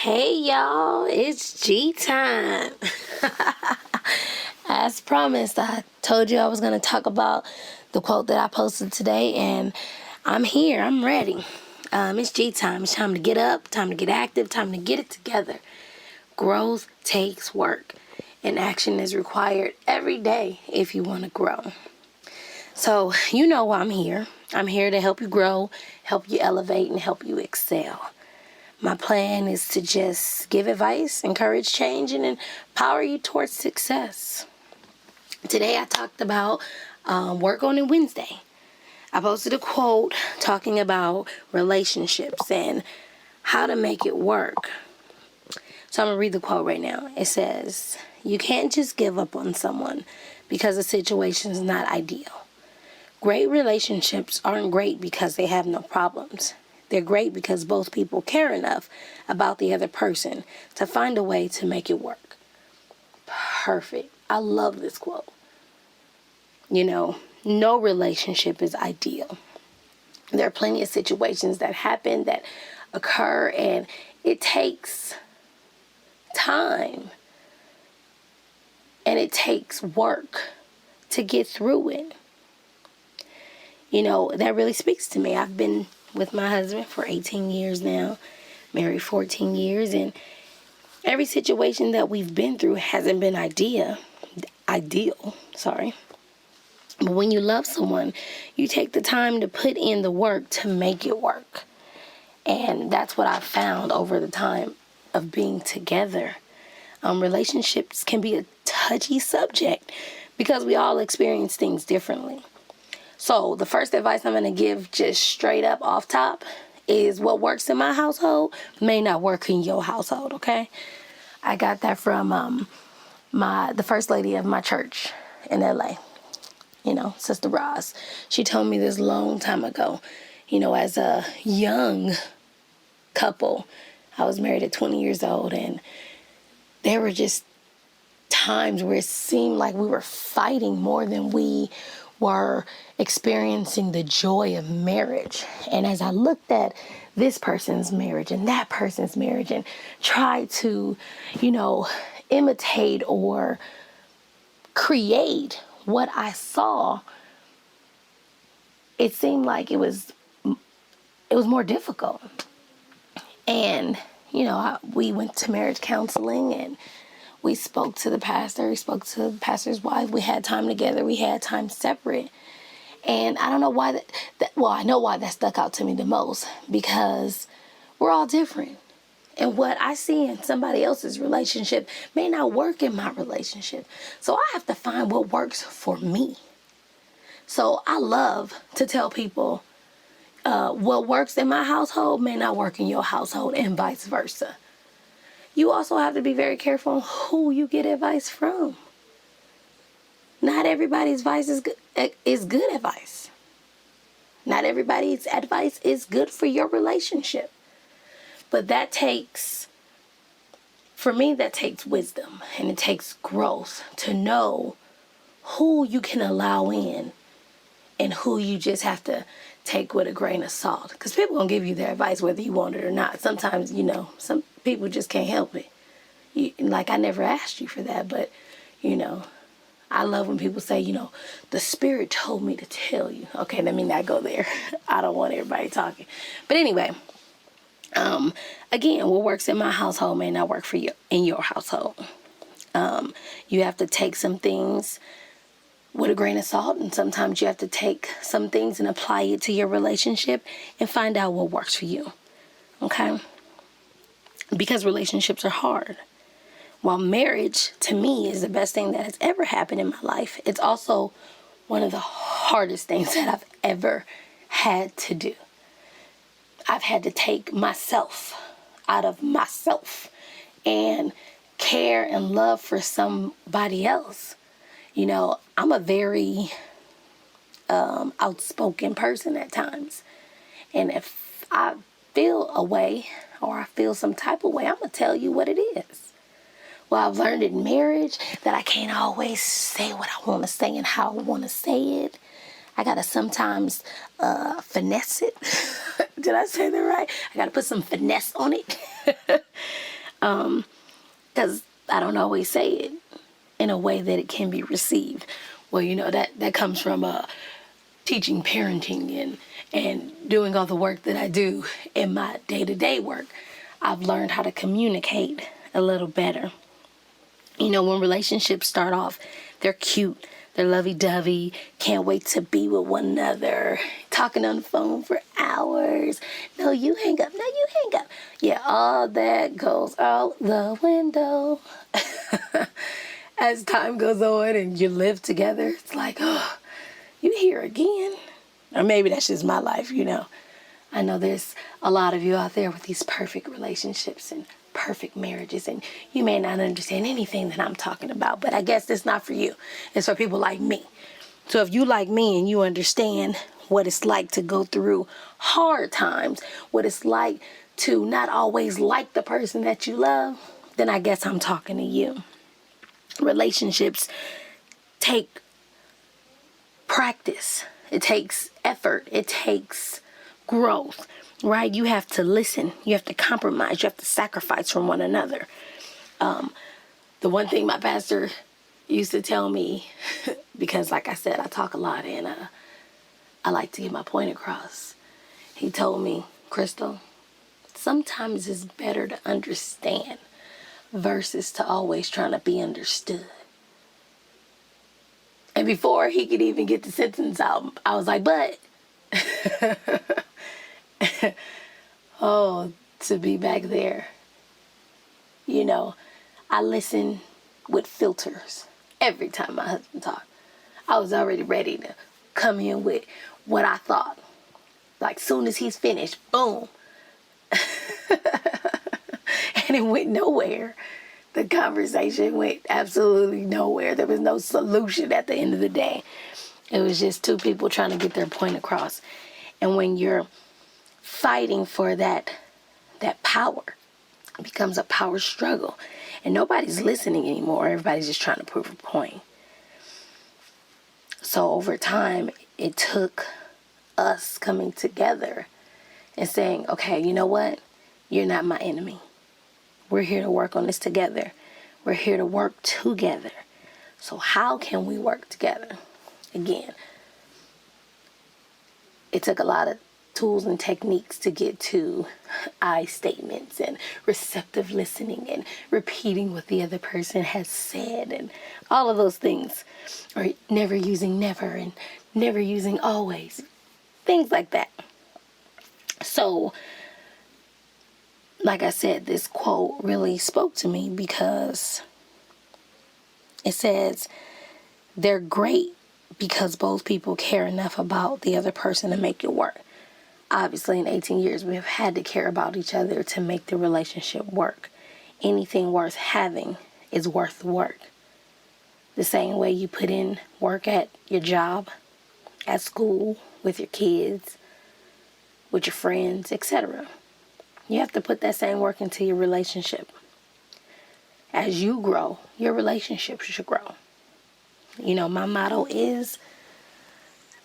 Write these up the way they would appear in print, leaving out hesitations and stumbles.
Hey y'all, it's G time. As promised, I told you I was going to talk about the quote that I posted today, and I'm here. I'm ready. It's G time. It's time to get up, time to get active, time to get it together. Growth takes work, and action is required every day if you want to grow. So, you know why I'm here. I'm here to help you grow, help you elevate, and help you excel. My plan is to just give advice, encourage change, and empower you towards success. Today I talked about work on a Wednesday. I posted a quote talking about relationships and how to make it work. So I'm going to read the quote right now. It says, "You can't just give up on someone because the situation is not ideal. Great relationships aren't great because they have no problems. They're great because both people care enough about the other person to find a way to make it work." Perfect. I love this quote. You know, no relationship is ideal. There are plenty of situations that happen, that occur, and it takes time and it takes work to get through it. You know, that really speaks to me. I've been with my husband for 18 years now, married 14 years, and every situation that we've been through hasn't been ideal. But when you love someone, you take the time to put in the work to make it work. And that's what I've found over the time of being together. Relationships can be a touchy subject because we all experience things differently. So the first advice I'm going to give just straight up off top is what works in my household may not work in your household, okay? I got that from the first lady of my church in LA, Sister Roz. She told me this long time ago, as a young couple. I was married at 20 years old, and there were just times where it seemed like we were fighting more than we were experiencing the joy of marriage. And as I looked at this person's marriage and that person's marriage and tried to, imitate or create what I saw, it seemed like it was more difficult. And, we went to marriage counseling, and we spoke to the pastor. We spoke to the pastor's wife. We had time together. We had time separate. And I don't know why I know why that stuck out to me the most, because we're all different. And what I see in somebody else's relationship may not work in my relationship. So I have to find what works for me. So I love to tell people what works in my household may not work in your household, and vice versa. You also have to be very careful on who you get advice from. Not everybody's advice is good advice. Not everybody's advice is good for your relationship. But that takes wisdom, and it takes growth to know who you can allow in and who you just have to take with a grain of salt. Because people going to give you their advice whether you want it or not. Sometimes, some people just can't help it. I never asked you for that, but, I love when people say, the Spirit told me to tell you. Okay, let me not go there. I don't want everybody talking. But anyway, again, what works in my household may not work for you in your household. You have to take some things with a grain of salt, and sometimes you have to take some things and apply it to your relationship and find out what works for you. Okay? Because relationships are hard. While marriage, to me, is the best thing that has ever happened in my life, it's also one of the hardest things that I've ever had to do. I've had to take myself out of myself and care and love for somebody else. I'm a very outspoken person at times. And if I feel a way or I feel some type of way, I'm going to tell you what it is. Well, I've learned in marriage that I can't always say what I want to say and how I want to say it. I got to sometimes finesse it. Did I say that right? I got to put some finesse on it. Because I don't always say it in a way that it can be received. Well, that comes from teaching parenting and doing all the work that I do in my day-to-day work. I've learned how to communicate a little better. When relationships start off, they're cute, they're lovey-dovey, can't wait to be with one another, talking on the phone for hours. No, you hang up. No, you hang up. Yeah, all that goes out the window. As time goes on and you live together, it's like, oh, you here again. Or maybe that's just my life, I know there's a lot of you out there with these perfect relationships and perfect marriages, and you may not understand anything that I'm talking about, but I guess it's not for you. It's for people like me. So if you like me and you understand what it's like to go through hard times, what it's like to not always like the person that you love, then I guess I'm talking to you. Relationships take practice. It takes effort. It takes growth, right? You have to listen. You have to compromise. You have to sacrifice from one another. The one thing my pastor used to tell me, because like I said, I talk a lot and I like to get my point across. He told me, Crystal, sometimes it's better to understand versus to always trying to be understood. And before he could even get the sentence out, I was like, but, oh, to be back there, I listen with filters every time my husband talked. I was already ready to come in with what I thought. Like, soon as he's finished, boom. And it went nowhere. The conversation went absolutely nowhere. There was no solution at the end of the day. It was just two people trying to get their point across. And when you're fighting for that power, it becomes a power struggle. And nobody's listening anymore. Everybody's just trying to prove a point. So over time, it took us coming together and saying, okay, you know what? You're not my enemy. We're here to work on this together. We're here to work together. So how can we work together? Again, it took a lot of tools and techniques to get to I statements and receptive listening and repeating what the other person has said and all of those things. Or never using never and never using always. Things like that. So, like I said, this quote really spoke to me because it says, they're great because both people care enough about the other person to make it work. Obviously, in 18 years, we have had to care about each other to make the relationship work. Anything worth having is worth the work. The same way you put in work at your job, at school, with your kids, with your friends, etc. You have to put that same work into your relationship. As you grow, your relationship should grow. My motto is,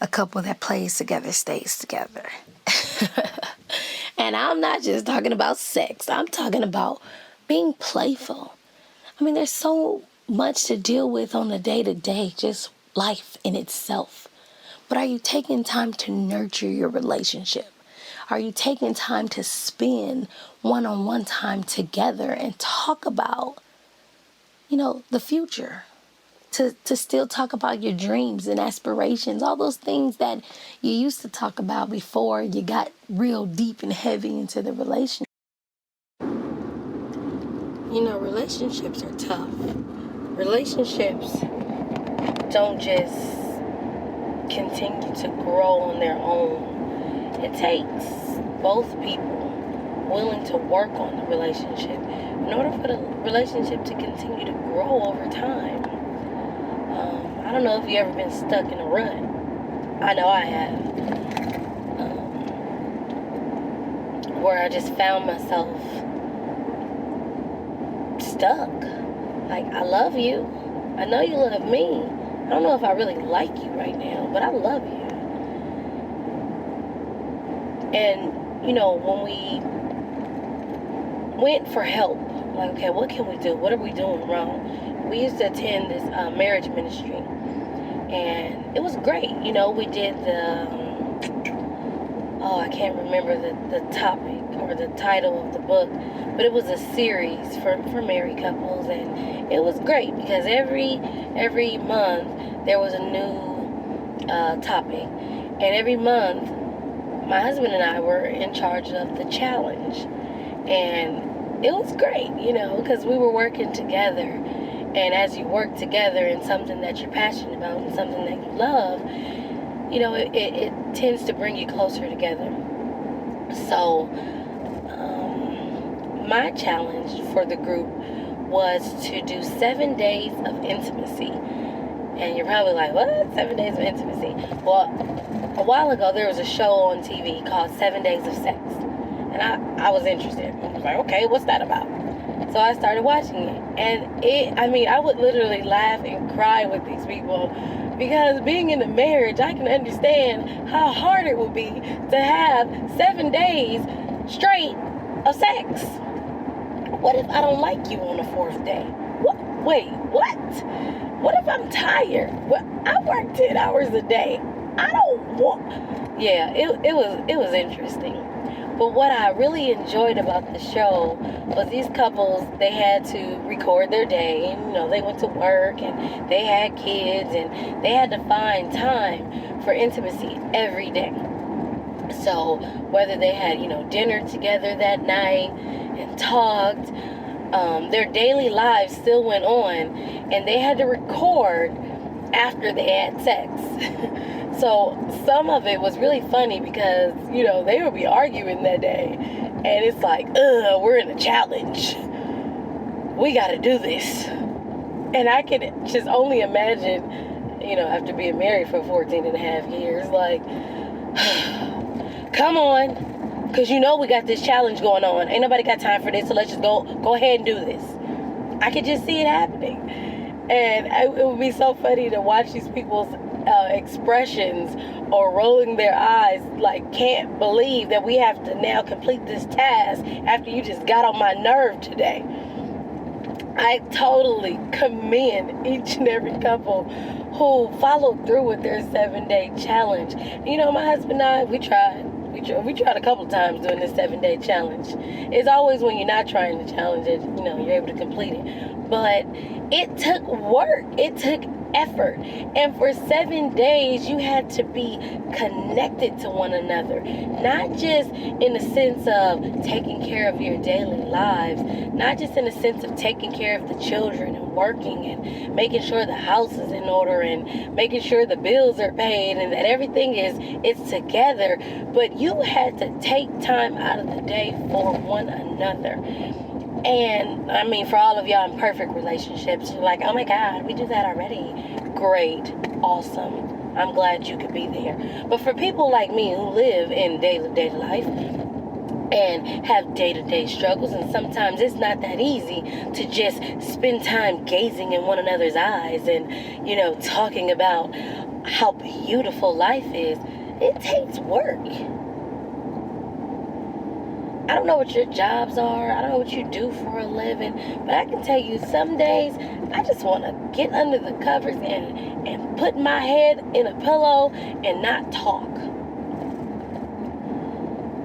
a couple that plays together stays together. And I'm not just talking about sex. I'm talking about being playful. There's so much to deal with on the day-to-day, just life in itself. But are you taking time to nurture your relationship? Are you taking time to spend one-on-one time together and talk about, the future? To still talk about your dreams and aspirations, all those things that you used to talk about before you got real deep and heavy into the relationship. Relationships are tough. Relationships don't just continue to grow on their own. It takes both people willing to work on the relationship in order for the relationship to continue to grow over time. I don't know if you've ever been stuck in a rut. I know I have. Where I just found myself stuck. Like, I love you. I know you love me. I don't know if I really like you right now, but I love you. And, when we went for help Like, okay, what can we do? What are we doing wrong? We used to attend this marriage ministry, and it was great. You know, we did I can't remember the topic or the title of the book, but it was a series for married couples, and it was great because every month there was a new topic, and every month my husband and I were in charge of the challenge, and it was great, you know, because we were working together, and as you work together in something that you're passionate about and something that you love, you know, it tends to bring you closer together. So, my challenge for the group was to do 7 days of intimacy. And you're probably like, what? 7 days of intimacy? Well, a while ago, there was a show on TV called 7 Days of Sex. And I was interested. I was like, okay, what's that about? So I started watching it. And I would literally laugh and cry with these people, because being in a marriage, I can understand how hard it would be to have 7 days straight of sex. What if I don't like you on the 4th day? What? Wait, what? What if I'm tired? Well, I work 10 hours a day. I don't want... Yeah, it was interesting. But what I really enjoyed about the show was these couples, they had to record their day. And, you know, they went to work and they had kids and they had to find time for intimacy every day. So whether they had, you know, dinner together that night and talked, their daily lives still went on, and they had to record after they had sex. So some of it was really funny because, you know, they would be arguing that day, and it's like, we're in a challenge. We got to do this. And I can just only imagine, you know, after being married for 14 and a half years, like, come on, because you know we got this challenge going on. Ain't nobody got time for this, so let's just go ahead and do this. I could just see it happening. And it would be so funny to watch these people's expressions or rolling their eyes, like, can't believe that we have to now complete this task after you just got on my nerve today. I totally commend each and every couple who followed through with their 7-day challenge. You know, my husband and I, we tried a couple of times doing this 7-day challenge. It's always when you're not trying to challenge it, you know, you're able to complete it. But it took work. It took effort. And for 7 days, you had to be connected to one another. Not just in the sense of taking care of your daily lives. Not just in the sense of taking care of the children and working and making sure the house is in order and making sure the bills are paid and that everything is together. But you had to take time out of the day for one another. And, I mean, for all of y'all in perfect relationships, you're like, oh my God, we do that already. Great. Awesome. I'm glad you could be there. But for people like me who live in day-to-day life and have day-to-day struggles, and sometimes it's not that easy to just spend time gazing in one another's eyes and, you know, talking about how beautiful life is, it takes work. I don't know what your jobs are. I don't know what you do for a living. But I can tell you, some days, I just want to get under the covers and put my head in a pillow and not talk.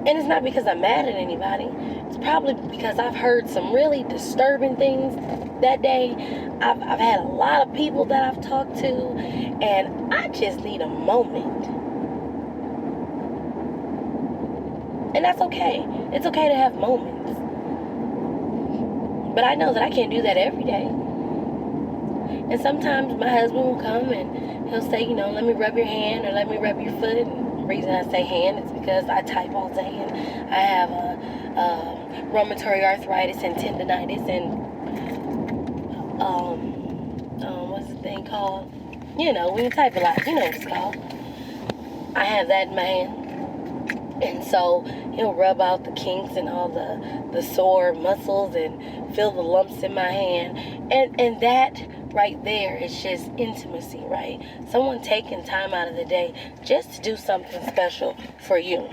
And it's not because I'm mad at anybody. It's probably because I've heard some really disturbing things that day. I've had a lot of people that I've talked to, and I just need a moment. And that's okay. It's okay to have moments. But I know that I can't do that every day. And sometimes my husband will come and he'll say, you know, let me rub your hand or let me rub your foot. And the reason I say hand is because I type all day and I have rheumatoid arthritis and tendonitis and what's the thing called? You know, when you type a lot, you know what it's called. I have that in my hand. And so he'll rub out the kinks and all the sore muscles and feel the lumps in my hand. And that right there is just intimacy, right? Someone taking time out of the day just to do something special for you.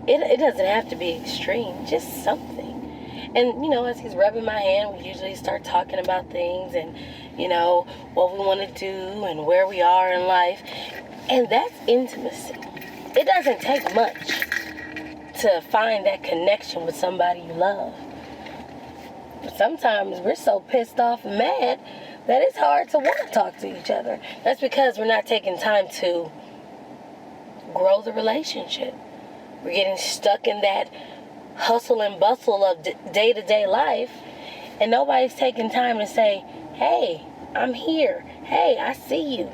It doesn't have to be extreme, just something. And, as he's rubbing my hand, we usually start talking about things and, what we want to do and where we are in life. And that's intimacy. It doesn't take much to find that connection with somebody you love. But sometimes we're so pissed off and mad that it's hard to want to talk to each other. That's because we're not taking time to grow the relationship. We're getting stuck in that hustle and bustle of day-to-day life, and nobody's taking time to say, hey, I'm here. Hey, I see you.